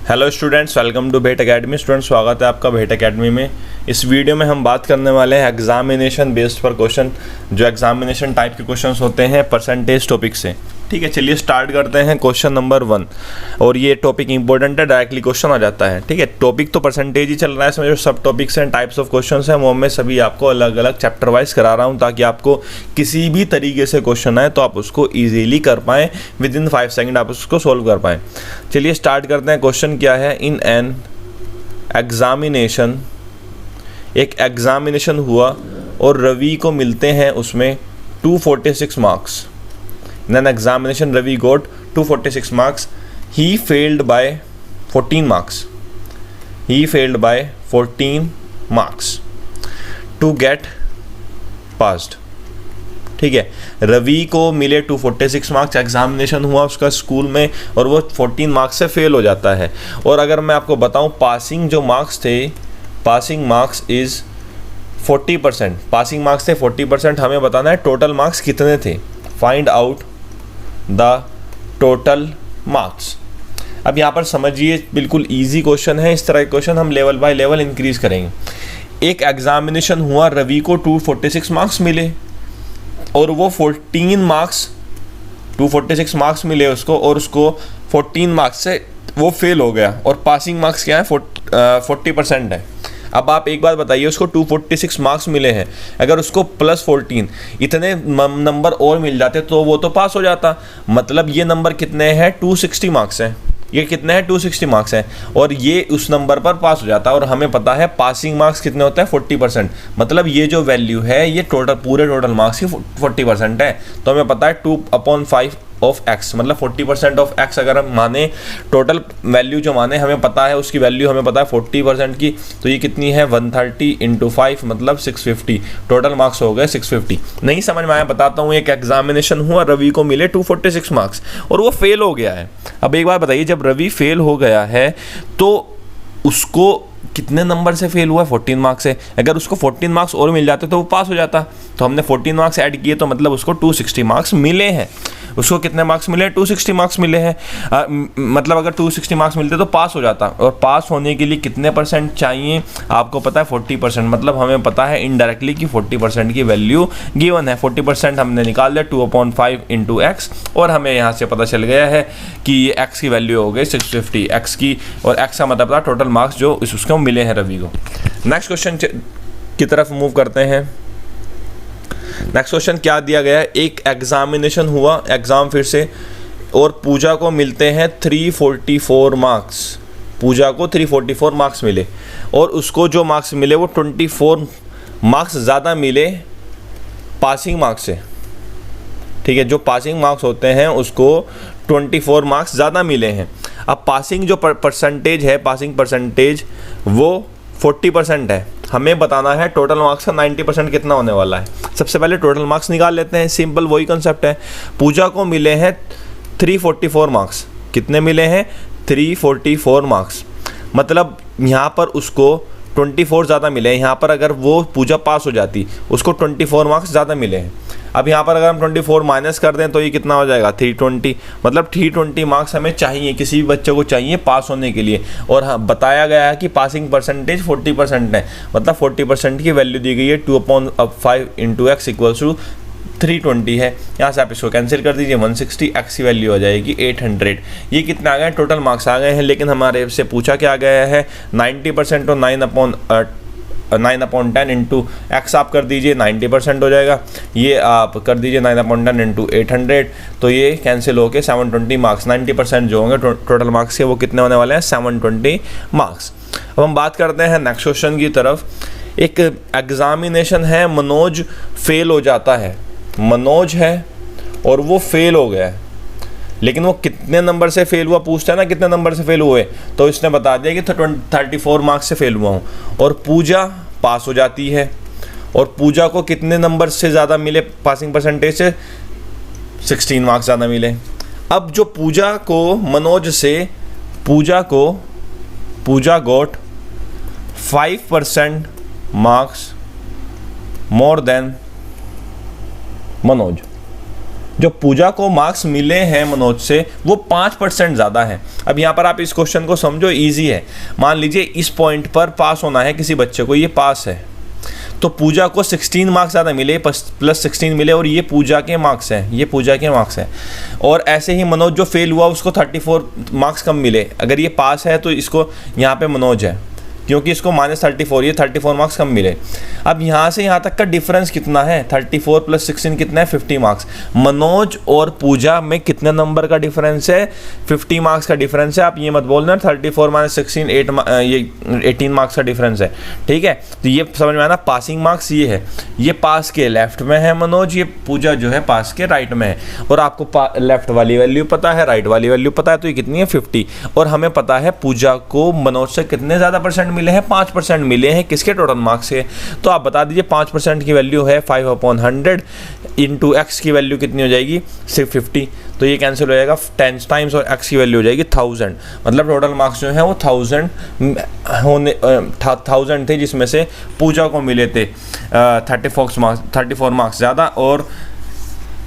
Hello students, welcome to भेट academy. Students, स्वागत है आपका भेट एकेडमी में। इस वीडियो में हम बात करने वाले हैं एग्जामिनेशन बेस्ड पर क्वेश्चन, जो एग्जामिनेशन टाइप के क्वेश्चंस होते हैं परसेंटेज टॉपिक से। ठीक है, चलिए स्टार्ट करते हैं क्वेश्चन नंबर 1। और ये टॉपिक इंपॉर्टेंट है, डायरेक्टली क्वेश्चन आ जाता है। ठीक है, टॉपिक तो परसेंटेज ही चल रहा है, इसमें जो सब टॉपिक्स हैं, टाइप्स ऑफ क्वेश्चन हैं, वो मैं सभी आपको अलग अलग चैप्टर वाइज करा रहा हूँ, ताकि आपको किसी भी तरीके से क्वेश्चन आए तो आप उसको ईजिली कर पाएँ, विद इन 5 सेकेंड आप उसको सोल्व कर पाएँ। चलिए स्टार्ट करते हैं। क्वेश्चन क्या है? इन एन एग्जामिनेशन, एक एग्जामिनेशन हुआ और रवि को मिलते हैं उसमें 246 marks. In an examination, Ravi got 246 marks. He failed by 14 marks. He failed by 14 marks to get passed. ठीक है, रवि को मिले 246 मार्क्स, एग्जामिनेशन हुआ उसका स्कूल में और वो 14 मार्क्स से फेल हो जाता है। और अगर मैं आपको बताऊं, पासिंग जो मार्क्स थे, passing marks is 40%। Passing marks थे 40%। हमें बताना है टोटल मार्क्स कितने थे। Find out the total marks. अब यहाँ पर समझिए, बिल्कुल इजी क्वेश्चन है। इस तरह के क्वेश्चन हम लेवल बाय लेवल इंक्रीज करेंगे। एक एग्जामिनेशन हुआ, रवि को 246 मार्क्स मिले और वो 14 मार्क्स 246 मार्क्स मिले उसको, और उसको 14 मार्क्स से वो फेल हो गया। और पासिंग मार्क्स क्या है? 40% है। अब आप एक बात बताइए, उसको 246 मार्क्स मिले हैं, अगर उसको +14 इतने नंबर और मिल जाते तो वो तो पास हो जाता। मतलब ये नंबर कितने हैं? 260 मार्क्स हैं। ये कितने हैं? 260 मार्क्स हैं, और ये उस नंबर पर पास हो जाता है। और हमें पता है पासिंग मार्क्स कितने होते हैं? 40%। मतलब ये जो वैल्यू है, ये पूरे टोटल मार्क्स की 40% है। तो हमें पता है 2/5 ऑफ x, मतलब 40% ऑफ x अगर हम माने, टोटल वैल्यू जो माने, हमें पता है उसकी वैल्यू हमें पता है 40% की। तो ये कितनी है? 130 × 5 मतलब 650। टोटल मार्क्स हो गए 650। नहीं समझ में आया? बताता हूँ। एक एग्जामिनेशन हुआ, रवि को मिले 246 मार्क्स और वो फेल हो गया है। अब एक बात बताइए, जब रवि फेल हो गया है तो उसको कितने नंबर से फेल हुआ है? 14 मार्क्स से। अगर उसको 14 मार्क्स और मिल जाते तो वो पास हो जाता। तो हमने 14 मार्क्स ऐड किए, तो मतलब उसको 260 मार्क्स मिले हैं। उसको कितने मार्क्स मिले? 260 मार्क्स मिले हैं। मतलब अगर 260 मार्क्स मिलते तो पास हो जाता। और पास होने के लिए कितने % चाहिए? आपको पता है 40%। मतलब हमें पता है इनडायरेक्टली कि 40% की वैल्यू गिवन है। 40% हमने निकाल दिया 2/5 × x, और हमें यहाँ से पता चल गया है कि ये x की वैल्यू हो गई 650 x की, और x का मतलब था टोटल मार्क्स जो उसको मिले हैं रवि को। नेक्स्ट क्वेश्चन की तरफ मूव करते हैं। नेक्स्ट क्वेश्चन क्या दिया गया है? एक एग्जामिनेशन हुआ, एग्जाम फिर से, और पूजा को मिलते हैं 344 मार्क्स। पूजा को 344 मार्क्स मिले, और उसको जो मार्क्स मिले वो 24 मार्क्स ज़्यादा मिले पासिंग मार्क्स से। ठीक है, जो पासिंग मार्क्स होते हैं उसको 24 मार्क्स ज़्यादा मिले हैं। अब पासिंग जो परसेंटेज है, पासिंग परसेंटेज वो 40% है। हमें बताना है टोटल मार्क्स का 90% कितना होने वाला है। सबसे पहले टोटल मार्क्स निकाल लेते हैं, सिंपल वही कंसेप्ट है। पूजा को मिले हैं 344 मार्क्स। कितने मिले हैं? 344 मार्क्स। मतलब यहाँ पर उसको 24 ज़्यादा मिले हैं। यहाँ पर अगर वो पूजा पास हो जाती, उसको 24 मार्क्स ज़्यादा मिले हैं। अब यहाँ पर अगर हम 24 माइनस कर दें तो ये कितना हो जाएगा? 320। मतलब 320 मार्क्स हमें चाहिए, किसी भी बच्चे को चाहिए पास होने के लिए। और हाँ, बताया गया है कि पासिंग परसेंटेज 40% है। मतलब 40% की वैल्यू दी गई है 2/5 × x = 320 है। यहाँ से आप इसको कैंसिल कर दीजिए, 160, x की वैल्यू हो जाएगी 800। ये कितना आ गए? टोटल मार्क्स आ गए हैं। लेकिन हमारे से पूछा क्या गया है? 90% और 9/10 × x आप कर दीजिए, 90% हो जाएगा। ये आप कर दीजिए 9/10 × 800, तो ये कैंसिल होके 720 मार्क्स। 90% जो होंगे टोटल मार्क्स के, वो कितने होने वाले हैं? 720 मार्क्स। अब हम बात करते हैं नेक्स्ट क्वेश्चन की तरफ। एक एग्जामिनेशन है, मनोज फेल हो जाता है। मनोज है और वो फेल हो गया है, लेकिन वो कितने नंबर से फेल हुआ पूछता है ना, कितने नंबर से फेल हुए, तो इसने बता दिया कि 34 मार्क्स से फेल हुआ हूँ। और पूजा पास हो जाती है, और पूजा को कितने नंबर से ज़्यादा मिले पासिंग परसेंटेज से? 16 मार्क्स ज़्यादा मिले। अब जो पूजा को मनोज से Pooja got 5% marks more than Manoj. जो पूजा को मार्क्स मिले हैं मनोज से वो 5% ज़्यादा है। अब यहाँ पर आप इस क्वेश्चन को समझो, इजी है। मान लीजिए इस पॉइंट पर पास होना है किसी बच्चे को, ये पास है, तो पूजा को 16 मार्क्स ज़्यादा मिले, प्लस 16 मिले, और ये पूजा के मार्क्स हैं, ये पूजा के मार्क्स हैं। और ऐसे ही मनोज जो फेल हुआ उसको 34 मार्क्स कम मिले। अगर ये पास है तो इसको यहाँ पे मनोज है, क्योंकि इसको -34, ये 34 मार्क्स कम मिले। अब यहाँ से यहाँ तक का डिफरेंस कितना है, 34 + 16 कितना है, 50 मार्क्स। मनोज और पूजा में कितने नंबर का डिफरेंस है, 50 मार्क्स का डिफरेंस है। आप ये मत बोलना 34 - 16 ये 18 मार्क्स का डिफरेंस है, ठीक है। तो ये समझ में आना, पासिंग मार्क्स ये है, ये पास के लेफ्ट में है मनोज, ये पूजा जो है पास के राइट में है। और आपको लेफ्ट वाली वैल्यू पता है, राइट वाली वैल्यू पता है, तो ये कितनी है, 50। और हमें पता है पूजा को मनोज से कितने ज़्यादा परसेंट मिले हैं, 5% मिले हैं, किसके टोटल मार्क्स के। तो आप बता दीजिए 5% की वैल्यू है 5/100 इंटू एक्स की वैल्यू कितनी हो जाएगी, सिर्फ 50। तो ये कैंसिल हो जाएगा 10 टाइम्स, और एक्स की वैल्यू हो जाएगी 1000। मतलब टोटल मार्क्स जो है वो 1000 थे, जिसमें से पूजा को मिले थे 34 मार्क्स ज़्यादा, और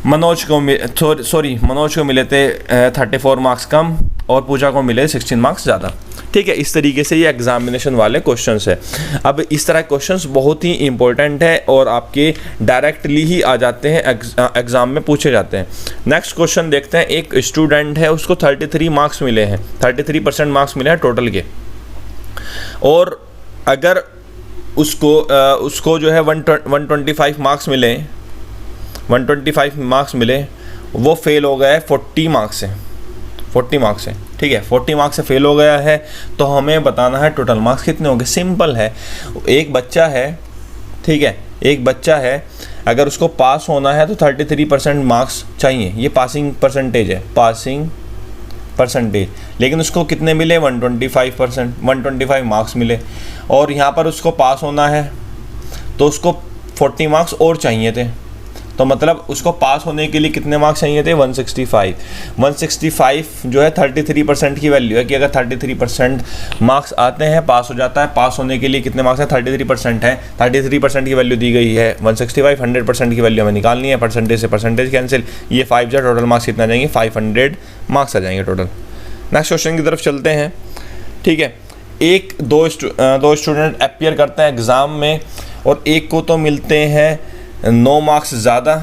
मनोज को मिले थे 34 मार्क्स कम, और पूजा को मिले 16 मार्क्स ज़्यादा, ठीक है। इस तरीके से ये एग्जामिनेशन वाले क्वेश्चंस है। अब इस तरह क्वेश्चंस बहुत ही इंपॉर्टेंट है और आपके डायरेक्टली ही आ जाते हैं, एग्ज़ाम में पूछे जाते हैं। नेक्स्ट क्वेश्चन देखते हैं। एक स्टूडेंट है, उसको 33 मार्क्स मिले हैं, 33% मार्क्स मिले हैं टोटल के, और अगर उसको जो है 125 मार्क्स मिले, 125 मार्क्स मिले, वो फेल हो गया है 40 मार्क्स से, 40 मार्क्स से, ठीक है। 40 मार्क्स से फेल हो गया है, तो हमें बताना है टोटल मार्क्स कितने होंगे। सिंपल है, एक बच्चा है, ठीक है, एक बच्चा है, अगर उसको पास होना है तो 33% मार्क्स चाहिए, ये पासिंग परसेंटेज है, पासिंग परसेंटेज। लेकिन उसको कितने मिले, 125 मार्क्स मिले, और यहाँ पर उसको पास होना है तो उसको 40 मार्क्स और चाहिए थे। तो मतलब उसको पास होने के लिए कितने मार्क्स चाहिए थे, 165 जो है 33% की वैल्यू है, कि अगर 33% मार्क्स आते हैं पास हो जाता है। पास होने के लिए कितने मार्क्स है, 33% है, 33% की वैल्यू दी गई है 165, 100% की वैल्यू हमें निकालनी है, परसेंटेज से परसेंटेज कैंसिल, ये 5 जा, टोटल मार्क्स कितना आ जाएंगे, 500 मार्क्स आ जाएंगे टोटल। नेक्स्ट क्वेश्चन की तरफ चलते हैं, ठीक है। दो स्टूडेंट अपीयर करते हैं एग्ज़ाम में, और एक को तो मिलते हैं 9 मार्क्स ज़्यादा,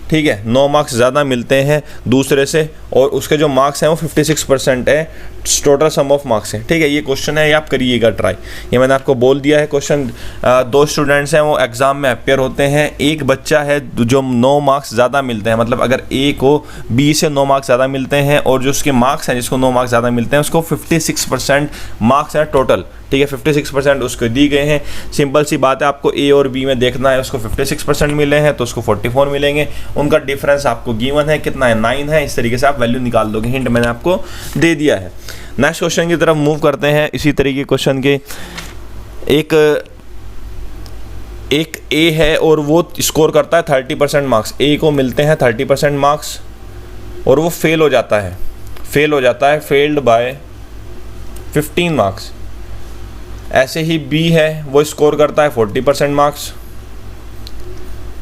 ठीक है, 9 मार्क्स ज़्यादा मिलते हैं दूसरे से, और उसके जो मार्क्स हैं वो 56% है, टोटल सम ऑफ मार्क्स है, ठीक है। ये क्वेश्चन है, ये आप करिएगा ट्राई, ये मैंने आपको बोल दिया है क्वेश्चन। 2 स्टूडेंट्स हैं, वो एग्ज़ाम में अपीयर होते हैं। एक बच्चा है जो 9 मार्क्स ज़्यादा मिलते हैं, मतलब अगर ए को बी से 9 मार्क्स ज़्यादा मिलते हैं, और जो उसके मार्क्स हैं जिसको 9 मार्क्स ज़्यादा मिलते हैं उसको 56% मार्क्स हैं टोटल, ठीक है। 56% उसको दी गए हैं। सिंपल सी बात है, आपको ए और बी में देखना है, उसको 56% मिले हैं तो उसको 44 मिलेंगे। उनका डिफरेंस आपको गिवन है, कितना है, 9 है। इस तरीके से आप वैल्यू निकाल दोगे, हिंट मैंने आपको दे दिया है। नेक्स्ट क्वेश्चन की तरफ मूव करते हैं। इसी तरीके क्वेश्चन के एक ए है और वो स्कोर करता है 30% मार्क्स, ए को मिलते हैं 30% मार्क्स, और वो फेल हो जाता है, फेल्ड बाय 15 मार्क्स। ऐसे ही बी है, वो स्कोर करता है 40% मार्क्स,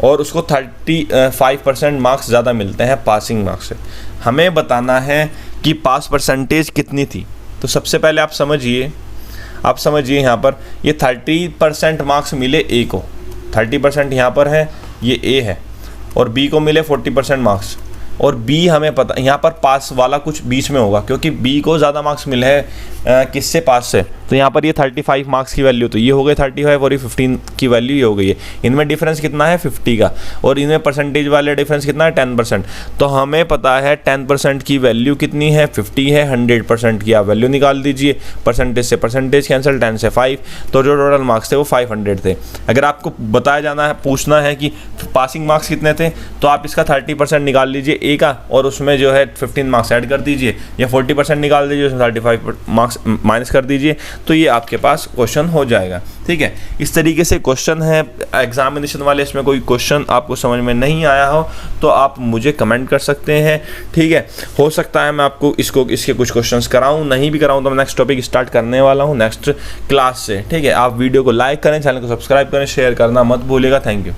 और उसको 35% मार्क्स ज़्यादा मिलते हैं पासिंग मार्क्स से। हमें बताना है कि पास परसेंटेज कितनी थी। तो सबसे पहले आप समझिए यहाँ पर, ये 30% मार्क्स मिले ए को, 30% यहाँ पर है, ये ए है, और बी को मिले 40% मार्क्स, और बी हमें पता, यहाँ पर पास वाला कुछ बीच में होगा, क्योंकि बी को ज़्यादा मार्क्स मिले हैं किससे, पास से। तो यहाँ पर ये 35 मार्क्स की वैल्यू, तो ये हो गई 35, और ये 15 की वैल्यू ये हो गई है। इनमें डिफरेंस कितना है, 50 का, और इनमें परसेंटेज वाले डिफरेंस कितना है, 10%। तो हमें पता है 10% की वैल्यू कितनी है, 50 है। 100% की आप वैल्यू निकाल दीजिए, परसेंटेज से परसेंटेज कैंसिल, 10 से 5, तो जो टोटल मार्क्स थे वो 500 थे। अगर आपको बताया जाना है, पूछना है कि पासिंग मार्क्स कितने थे, तो आप इसका 30% निकाल लीजिए ए का, और उसमें जो है 15 मार्क्स ऐड कर दीजिए, या 40% निकाल दीजिए, उसमें 35 मार्क्स माइनस कर दीजिए, तो ये आपके पास क्वेश्चन हो जाएगा, ठीक है। इस तरीके से क्वेश्चन है एग्जामिनेशन वाले। इसमें कोई क्वेश्चन आपको समझ में नहीं आया हो तो आप मुझे कमेंट कर सकते हैं, ठीक है। हो सकता है मैं आपको इसके कुछ क्वेश्चंस कराऊं, नहीं भी कराऊं तो मैं नेक्स्ट टॉपिक स्टार्ट करने वाला हूं नेक्स्ट क्लास से, ठीक है। आप वीडियो को लाइक करें, चैनल को सब्सक्राइब करें, शेयर करना मत भूलिएगा। Thank you.